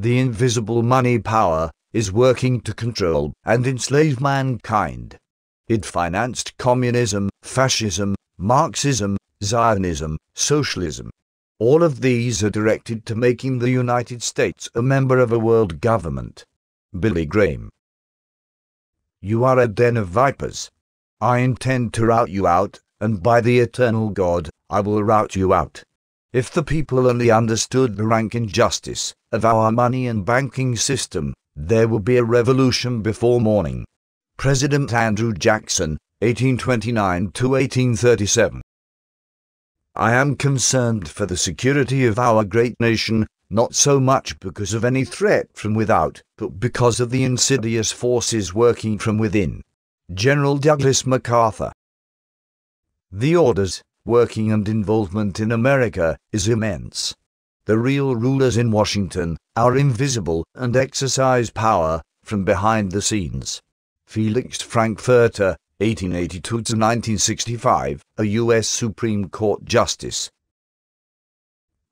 The invisible money power is working to control and enslave mankind. It financed communism, fascism, Marxism, Zionism, socialism. All of these are directed to making the United States a member of a world government. Billy Graham. You are a den of vipers. I intend to rout you out, and by the eternal God, I will rout you out. If the people only understood the rank injustice of our money and banking system, there will be a revolution before morning. President Andrew Jackson, 1829 to 1837. I am concerned for the security of our great nation, not so much because of any threat from without, but because of the insidious forces working from within. General Douglas MacArthur. The orders, working and involvement in America is immense. The real rulers in Washington are invisible and exercise power from behind the scenes. Felix Frankfurter, 1882 to 1965, a U.S. Supreme Court Justice.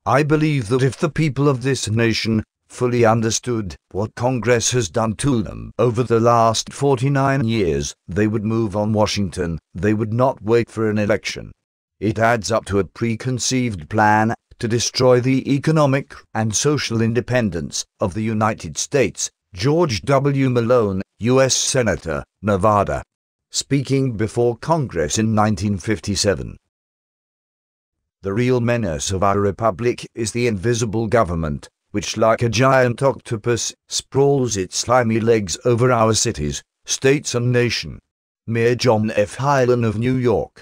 I believe that if the people of this nation fully understood what Congress has done to them over the last 49 years, they would move on Washington. They would not wait for an election. It adds up to a preconceived plan to destroy the economic and social independence of the United States. George W. Malone, U.S. Senator, Nevada. Speaking before Congress in 1957. The real menace of our republic is the invisible government, which like a giant octopus sprawls its slimy legs over our cities, states and nation. Mayor John F. Hylan of New York.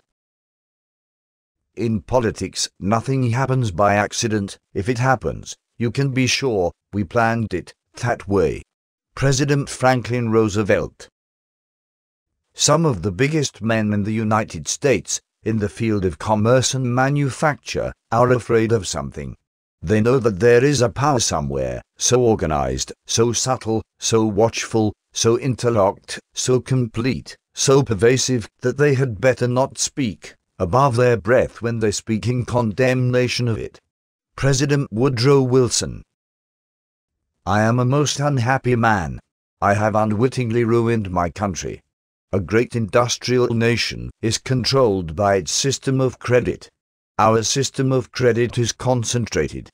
In politics, nothing happens by accident. If it happens, you can be sure we planned it that way. President Franklin Roosevelt. Some of the biggest men in the United States, in the field of commerce and manufacture, are afraid of something. They know that there is a power somewhere, so organized, so subtle, so watchful, so interlocked, so complete, so pervasive, that they had better not speak above their breath when they speak in condemnation of it. President Woodrow Wilson. I am a most unhappy man. I have unwittingly ruined my country. A great industrial nation is controlled by its system of credit. Our system of credit is concentrated.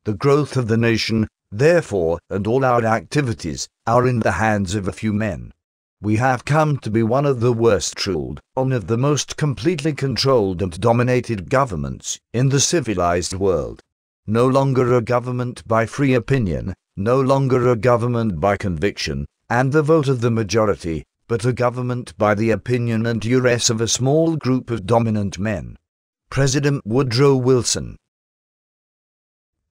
The growth of the nation, therefore, and all our activities, are in the hands of a few men. We have come to be one of the worst ruled, one of the most completely controlled and dominated governments in the civilized world. No longer a government by free opinion, no longer a government by conviction and the vote of the majority, but a government by the opinion and duress of a small group of dominant men. President Woodrow Wilson.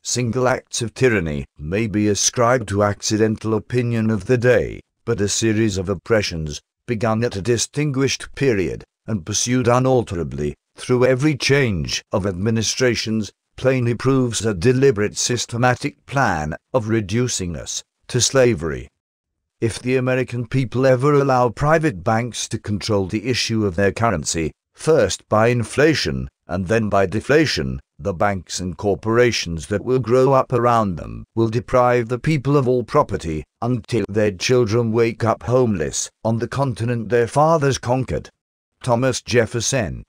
Single acts of tyranny may be ascribed to accidental opinion of the day, but a series of oppressions, begun at a distinguished period, and pursued unalterably through every change of administrations, plainly proves a deliberate systematic plan of reducing us to slavery. If the American people ever allow private banks to control the issue of their currency, first by inflation and then by deflation, the banks and corporations that will grow up around them will deprive the people of all property until their children wake up homeless on the continent their fathers conquered. Thomas Jefferson.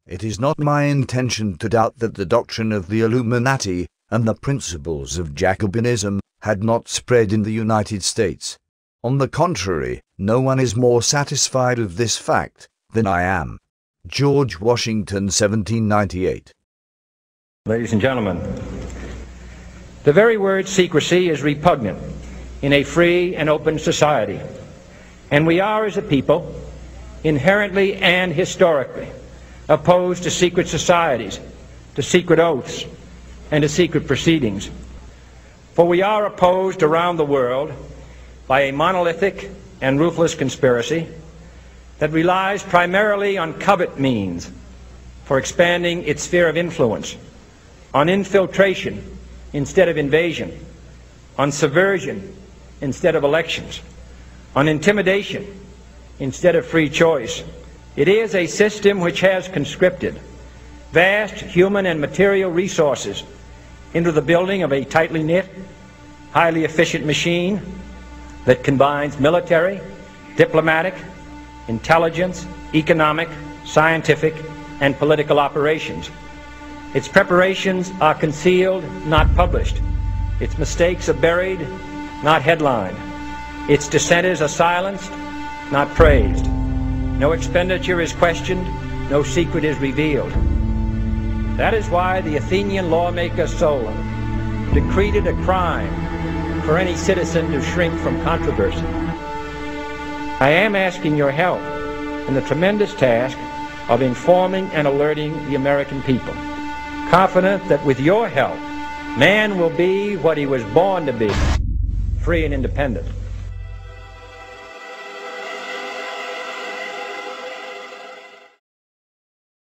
It is not my intention to doubt that the doctrine of the Illuminati and the principles of Jacobinism had not spread in the United States. On the contrary, no one is more satisfied of this fact than I am. George Washington, 1798. Ladies and gentlemen, the very word secrecy is repugnant in a free and open society, and we are, as a people, inherently and historically opposed to secret societies, to secret oaths, and to secret proceedings. For we are opposed around the world by a monolithic and ruthless conspiracy that relies primarily on covert means for expanding its sphere of influence, on infiltration instead of invasion, on subversion instead of elections, on intimidation instead of free choice. It is a system which has conscripted vast human and material resources into the building of a tightly knit highly efficient machine that combines military, diplomatic, intelligence, economic, scientific, and political operations. Its preparations are concealed, not published. Its mistakes are buried, not headlined. Its dissenters are silenced, not praised. No expenditure is questioned, no secret is revealed. That is why the Athenian lawmaker Solon decreed it a crime for any citizen to shrink from controversy. I am asking your help in the tremendous task of informing and alerting the American people, confident that with your help, man will be what he was born to be, free and independent.